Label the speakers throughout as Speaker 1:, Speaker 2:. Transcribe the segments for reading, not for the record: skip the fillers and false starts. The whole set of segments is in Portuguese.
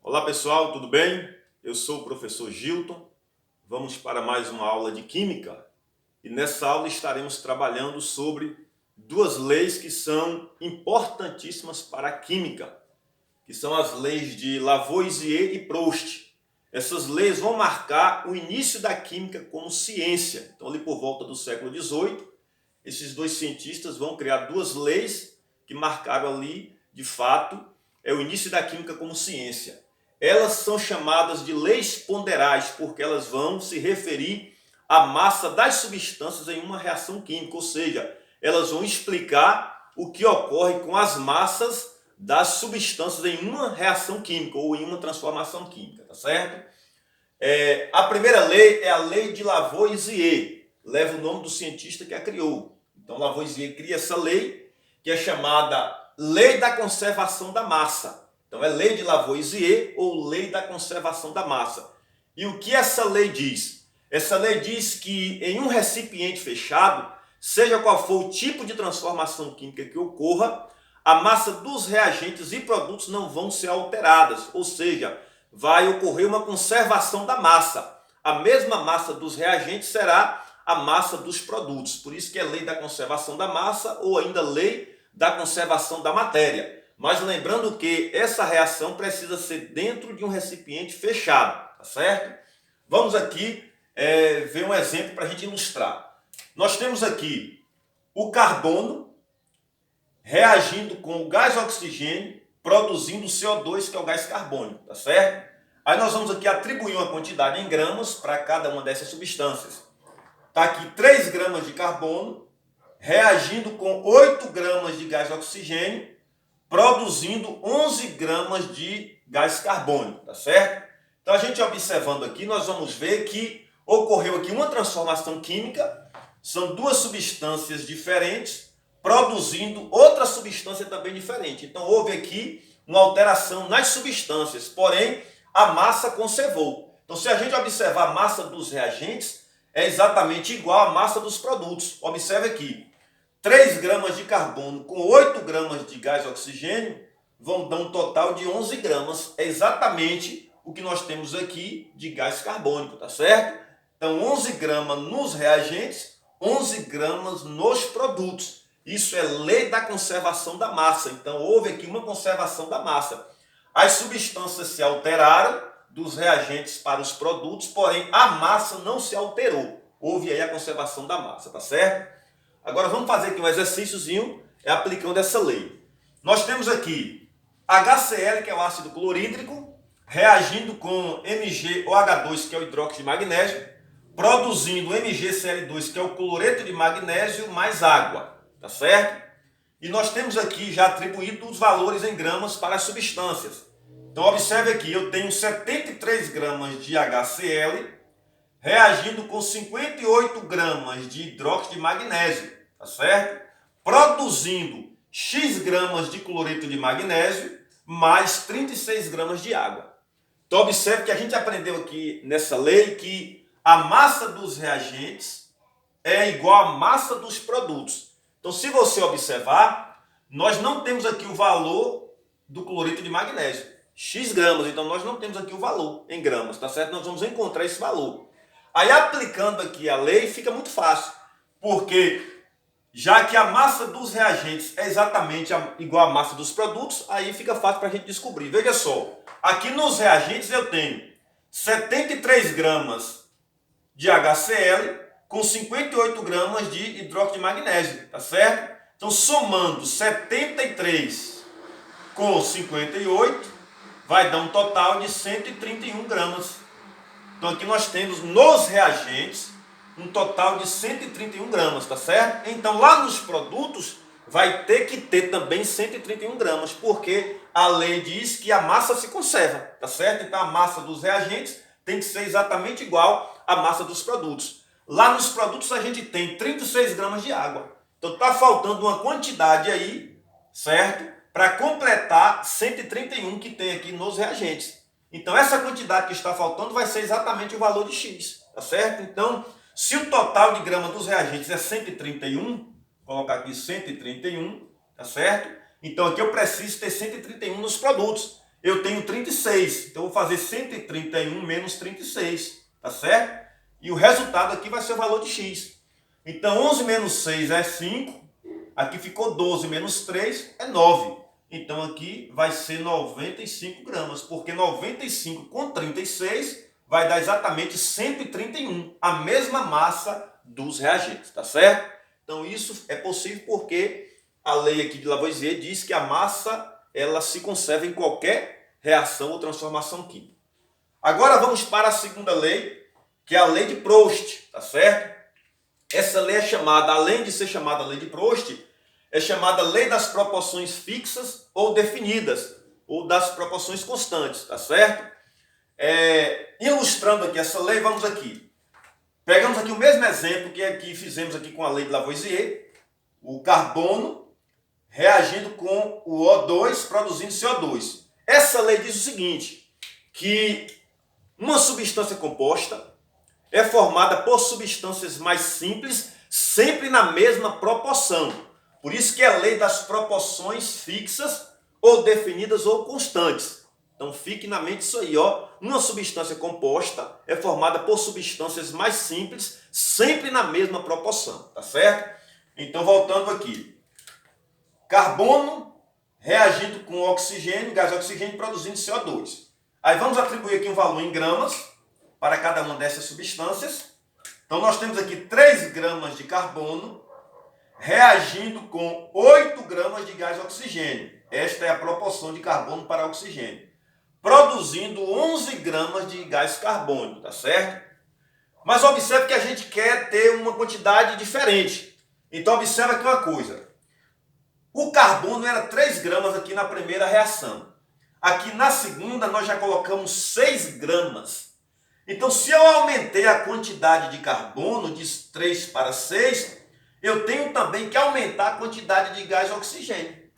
Speaker 1: Olá pessoal, tudo bem? Eu sou o professor Gilton. Vamos para mais uma aula de Química e nessa aula estaremos trabalhando sobre duas leis que são importantíssimas para a Química, que são as leis de Lavoisier e Proust. Essas leis vão marcar o início da Química como ciência. Então ali por volta do século XVIII, esses dois cientistas vão criar duas leis que marcaram ali, de fato, o início da Química como ciência. Elas são chamadas de leis ponderais, porque elas vão se referir à massa das substâncias em uma reação química, ou seja, elas vão explicar o que ocorre com as massas das substâncias em uma reação química ou em uma transformação química, tá certo? A primeira lei é a lei de Lavoisier, leva o nome do cientista que a criou. Então Lavoisier cria essa lei, que é chamada Lei da Conservação da Massa. Então é lei de Lavoisier ou lei da conservação da massa. E o que essa lei diz? Essa lei diz que em um recipiente fechado, seja qual for o tipo de transformação química que ocorra, a massa dos reagentes e produtos não vão ser alteradas, ou seja, vai ocorrer uma conservação da massa. A mesma massa dos reagentes será a massa dos produtos. Por isso que é lei da conservação da massa ou ainda lei da conservação da matéria. Mas lembrando que essa reação precisa ser dentro de um recipiente fechado, tá certo? Vamos aqui ver um exemplo para a gente ilustrar. Nós temos aqui o carbono reagindo com o gás oxigênio, produzindo o CO2, que é o gás carbônico, tá certo? Aí nós vamos aqui atribuir uma quantidade em gramas para cada uma dessas substâncias. Está aqui 3 gramas de carbono reagindo com 8 gramas de gás oxigênio, produzindo 11 gramas de gás carbônico, tá certo? Então a gente observando aqui, nós vamos ver que ocorreu aqui uma transformação química, são duas substâncias diferentes, produzindo outra substância também diferente. Então houve aqui uma alteração nas substâncias, porém a massa conservou. Então se a gente observar a massa dos reagentes, é exatamente igual à massa dos produtos. Observe aqui, 3 gramas de carbono com 8 gramas de gás oxigênio vão dar um total de 11 gramas. É exatamente o que nós temos aqui de gás carbônico, tá certo? Então 11 gramas nos reagentes, 11 gramas nos produtos. Isso é lei da conservação da massa. Então houve aqui uma conservação da massa. As substâncias se alteraram dos reagentes para os produtos, porém a massa não se alterou. Houve aí a conservação da massa, tá certo? Agora vamos fazer aqui um exercíciozinho aplicando essa lei. Nós temos aqui HCl, que é o ácido clorídrico, reagindo com MgOH2, que é o hidróxido de magnésio, produzindo MgCl2, que é o cloreto de magnésio, mais água, tá certo? E nós temos aqui já atribuído os valores em gramas para as substâncias. Então observe aqui, eu tenho 73 gramas de HCl reagindo com 58 gramas de hidróxido de magnésio, tá certo? Produzindo X gramas de cloreto de magnésio mais 36 gramas de água. Então observe que a gente aprendeu aqui nessa lei que a massa dos reagentes é igual à massa dos produtos. Então se você observar, nós não temos aqui o valor do cloreto de magnésio, X gramas, então nós não temos aqui o valor em gramas, tá certo? Nós vamos encontrar esse valor. Aí aplicando aqui a lei fica muito fácil, porque já que a massa dos reagentes é exatamente igual à massa dos produtos, aí fica fácil para a gente descobrir. Veja só, aqui nos reagentes eu tenho 73 gramas de HCl com 58 gramas de hidróxido de magnésio, tá certo? Então somando 73 com 58 vai dar um total de 131 gramas. Então aqui nós temos nos reagentes um total de 131 gramas, tá certo? Então lá nos produtos vai ter que ter também 131 gramas, porque a lei diz que a massa se conserva, tá certo? Então a massa dos reagentes tem que ser exatamente igual à massa dos produtos. Lá nos produtos a gente tem 36 gramas de água. Então está faltando uma quantidade aí, certo? Para completar 131 que tem aqui nos reagentes. Então essa quantidade que está faltando vai ser exatamente o valor de X, tá certo? Então, se o total de grama dos reagentes é 131, vou colocar aqui 131, tá certo? Então aqui eu preciso ter 131 nos produtos. eu tenho 36. Então, eu vou fazer 131 menos 36, tá certo? E o resultado aqui vai ser o valor de x. Então, 11 menos 6 é 5. Aqui ficou 12 menos 3 é 9. Então, aqui vai ser 95 gramas, porque 95 com 36 vai dar exatamente 131, a mesma massa dos reagentes, tá certo? Então, isso é possível porque a lei aqui de Lavoisier diz que a massa ela se conserva em qualquer reação ou transformação química. Agora vamos para a segunda lei, que é a lei de Proust, tá certo? Essa lei é chamada, além de ser chamada lei de Proust, é chamada lei das proporções fixas ou definidas, ou das proporções constantes, tá certo? Ilustrando aqui essa lei, vamos aqui. Pegamos aqui o mesmo exemplo que aqui fizemos aqui com a lei de Lavoisier, o carbono reagindo com o O2, produzindo CO2. Essa lei diz o seguinte, que uma substância composta é formada por substâncias mais simples, sempre na mesma proporção. Por isso que é a lei das proporções fixas, ou definidas, ou constantes. Então fique na mente isso aí, ó. Uma substância composta é formada por substâncias mais simples, sempre na mesma proporção, tá certo? Então voltando aqui. Carbono reagindo com oxigênio, gás oxigênio, produzindo CO2. Aí vamos atribuir aqui um valor em gramas para cada uma dessas substâncias. Então nós temos aqui 3 gramas de carbono reagindo com 8 gramas de gás oxigênio. Esta é a proporção de carbono para oxigênio. Produzindo 11 gramas de gás carbônico, tá certo? Mas observe que a gente quer ter uma quantidade diferente. Então observe aqui uma coisa. O carbono era 3 gramas aqui na primeira reação. Aqui na segunda nós já colocamos 6 gramas. Então se eu aumentei a quantidade de carbono de 3 para 6, eu tenho também que aumentar a quantidade de gás oxigênio.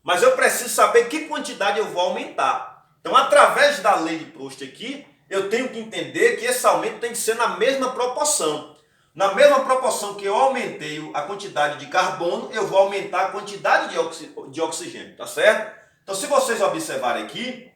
Speaker 1: Mas eu preciso saber que quantidade eu vou aumentar. Então através da lei de Proust aqui, eu tenho que entender que esse aumento tem que ser na mesma proporção. Na mesma proporção que eu aumentei a quantidade de carbono, eu vou aumentar a quantidade de oxigênio, tá certo? Então, se vocês observarem aqui,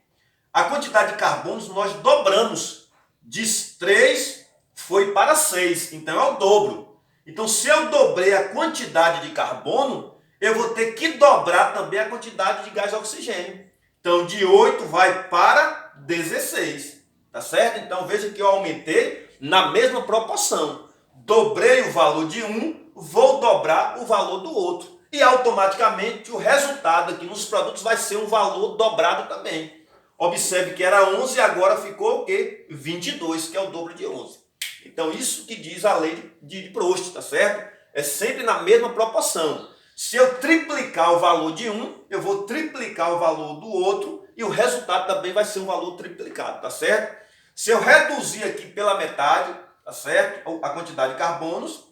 Speaker 1: a quantidade de carbonos nós dobramos. De 3 foi para 6, então é o dobro. Então, se eu dobrei a quantidade de carbono, eu vou ter que dobrar também a quantidade de gás oxigênio. Então, de 8 vai para 16, tá certo? Então, veja que eu aumentei na mesma proporção. Dobrei o valor de um, vou dobrar o valor do outro. E automaticamente o resultado aqui nos produtos vai ser um valor dobrado também. Observe que era 11 e agora ficou o quê? 22, que é o dobro de 11. Então isso que diz a lei de Proust, tá certo? É sempre na mesma proporção. Se eu triplicar o valor de um, eu vou triplicar o valor do outro e o resultado também vai ser um valor triplicado, tá certo? Se eu reduzir aqui pela metade, tá certo? A quantidade de carbonos,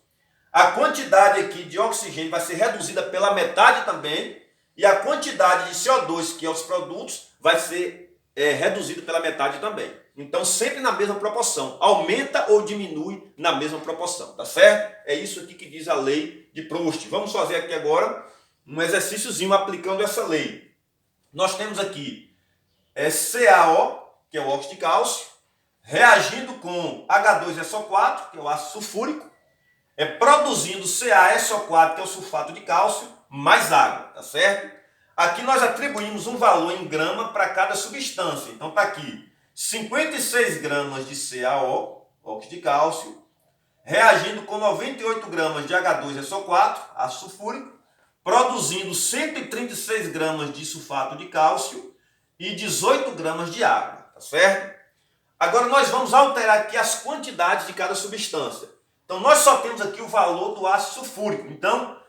Speaker 1: a quantidade aqui de oxigênio vai ser reduzida pela metade também e a quantidade de CO2, que é os produtos, vai ser reduzida pela metade também. Então, sempre na mesma proporção. Aumenta ou diminui na mesma proporção, tá certo? É isso aqui que diz a lei de Proust. Vamos fazer aqui agora um exercíciozinho aplicando essa lei. Nós temos aqui CaO, que é o óxido de cálcio, reagindo com H2SO4, que é o ácido sulfúrico, produzindo CaSO4, que é o sulfato de cálcio, mais água, tá certo? Aqui nós atribuímos um valor em grama para cada substância. Então está aqui 56 gramas de CaO, óxido de cálcio, reagindo com 98 gramas de H2SO4, ácido sulfúrico, produzindo 136 gramas de sulfato de cálcio e 18 gramas de água, tá certo? Agora nós vamos alterar aqui as quantidades de cada substância. Então nós só temos aqui o valor do ácido sulfúrico. Então,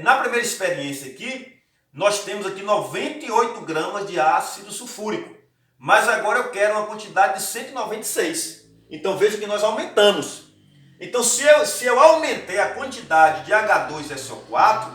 Speaker 1: na primeira experiência aqui, nós temos aqui 98 gramas de ácido sulfúrico. Mas agora eu quero uma quantidade de 196. Então veja que nós aumentamos. Então se eu aumentei a quantidade de H2SO4,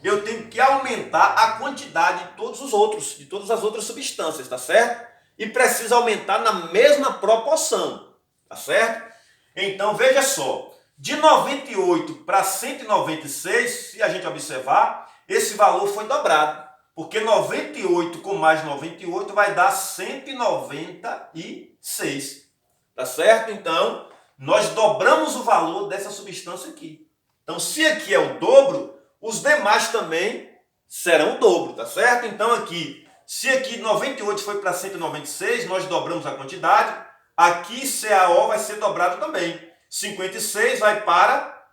Speaker 1: eu tenho que aumentar a quantidade de todos os outros, de todas as outras substâncias, tá certo? E precisa aumentar na mesma proporção, tá certo? Então veja só, de 98 para 196, se a gente observar, esse valor foi dobrado. Porque 98 com mais 98 vai dar 196. Tá certo? Então, nós dobramos o valor dessa substância aqui. Então, se aqui é o dobro, os demais também serão o dobro, tá certo? Então, aqui, se aqui 98 foi para 196, nós dobramos a quantidade. Aqui, CaO vai ser dobrado também. 56 vai para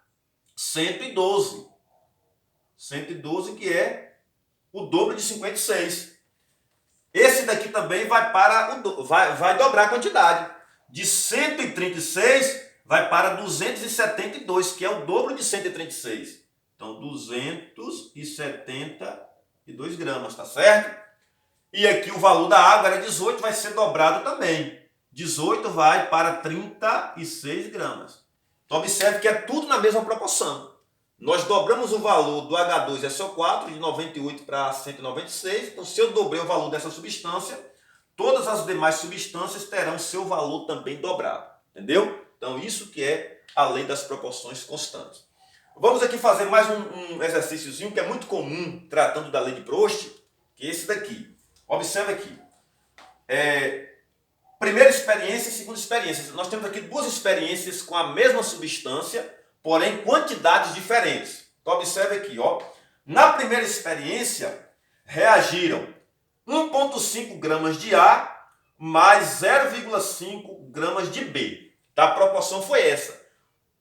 Speaker 1: 112. 112, que é o dobro de 56. Esse daqui também vai dobrar a quantidade. De 136 vai para 272, que é o dobro de 136. Então, 272 gramas, tá certo? E aqui o valor da água era 18, vai ser dobrado também. 18 vai para 36 gramas. Então, observe que é tudo na mesma proporção. Nós dobramos o valor do H2SO4 de 98 para 196. Então, se eu dobrei o valor dessa substância, todas as demais substâncias terão seu valor também dobrado. Entendeu? Então, isso que é a lei das proporções constantes. Vamos aqui fazer mais um exercíciozinho que é muito comum tratando da lei de Prost, que é esse daqui. Observe aqui. Primeira experiência e segunda experiência. Nós temos aqui duas experiências com a mesma substância, porém quantidades diferentes. Então, observe aqui, ó. Na primeira experiência, reagiram 1,5 gramas de A mais 0,5 gramas de B. Tá? A proporção foi essa.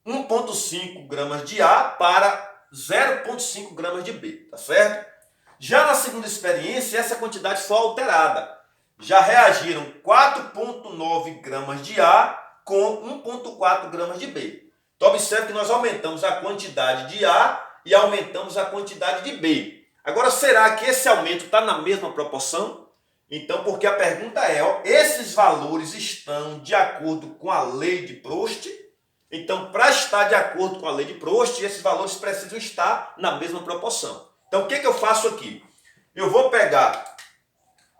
Speaker 1: 1,5 gramas de A para 0,5 gramas de B. Tá certo? Já na segunda experiência, essa quantidade foi alterada. Já reagiram 4,9 gramas de A com 1,4 gramas de B. Então, observe que nós aumentamos a quantidade de A e aumentamos a quantidade de B. Agora, será que esse aumento está na mesma proporção? Então, porque a pergunta é, ó, esses valores estão de acordo com a lei de Prost? Então, para estar de acordo com a lei de Prost, esses valores precisam estar na mesma proporção. Então, o que eu faço aqui? Eu vou pegar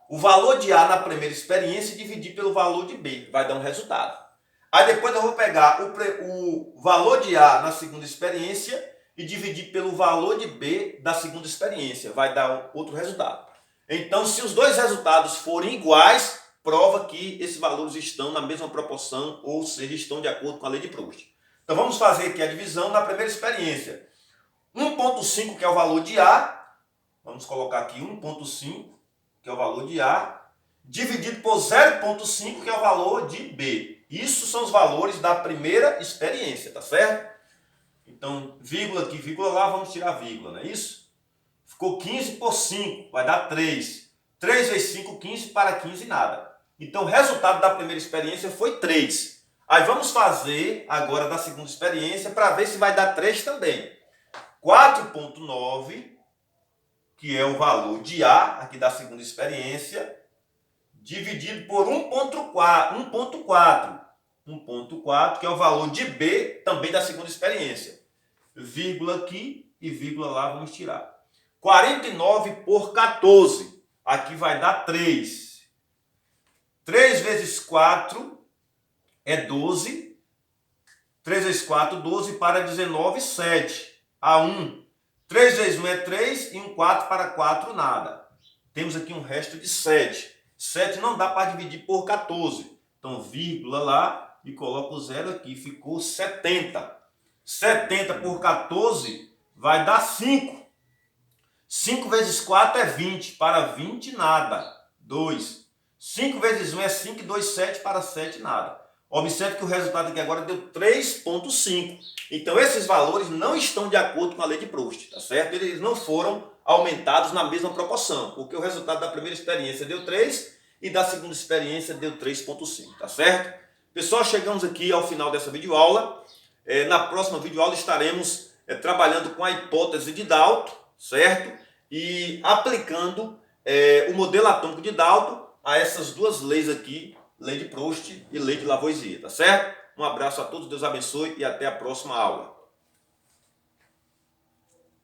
Speaker 1: o valor de A na primeira experiência e dividir pelo valor de B. Vai dar um resultado. Aí depois eu vou pegar o valor de A na segunda experiência e dividir pelo valor de B da segunda experiência. Vai dar outro resultado. Então, se os dois resultados forem iguais, prova que esses valores estão na mesma proporção, ou seja, estão de acordo com a lei de Prost. Então, vamos fazer aqui a divisão na primeira experiência. 1,5, que é o valor de A. Vamos colocar aqui 1,5, que é o valor de A, dividido por 0,5, que é o valor de B. Isso são os valores da primeira experiência, tá certo? Então, vírgula aqui, vírgula lá, vamos tirar vírgula, não é isso? Ficou 15 por 5, vai dar 3. 3 vezes 5, 15, para 15, nada. Então, o resultado da primeira experiência foi 3. Aí vamos fazer agora da segunda experiência para ver se vai dar 3 também. 4,9, que é o valor de A, aqui da segunda experiência, dividido por 1,4. 1,4, que é o valor de B, também da segunda experiência. Vírgula aqui e vírgula lá, vamos tirar. 49 por 14. Aqui vai dar 3. 3 vezes 4 é 12. 3 vezes 4, 12 para 19, 7. A 1. 3 vezes 1 é 3 e 1 4 para 4, nada. Temos aqui um resto de 7. 7 não dá para dividir por 14. Então, vírgula lá e coloco o zero aqui. Ficou 70. 70 por 14 vai dar 5. 5 vezes 4 é 20. Para 20, nada. 2. 5 vezes 1 é 5 e 2, 7. Para 7, nada. Observe que o resultado aqui agora deu 3,5. Então, esses valores não estão de acordo com a lei de Prost, tá certo? Eles não foram aumentados na mesma proporção, porque o resultado da primeira experiência deu 3 e da segunda experiência deu 3,5, tá certo? Pessoal, chegamos aqui ao final dessa videoaula. Na próxima videoaula estaremos trabalhando com a hipótese de Dalton, certo? E aplicando o modelo atômico de Dalton a essas duas leis aqui, lei de Prost e lei de Lavoisier, tá certo? Um abraço a todos, Deus abençoe e até a próxima aula.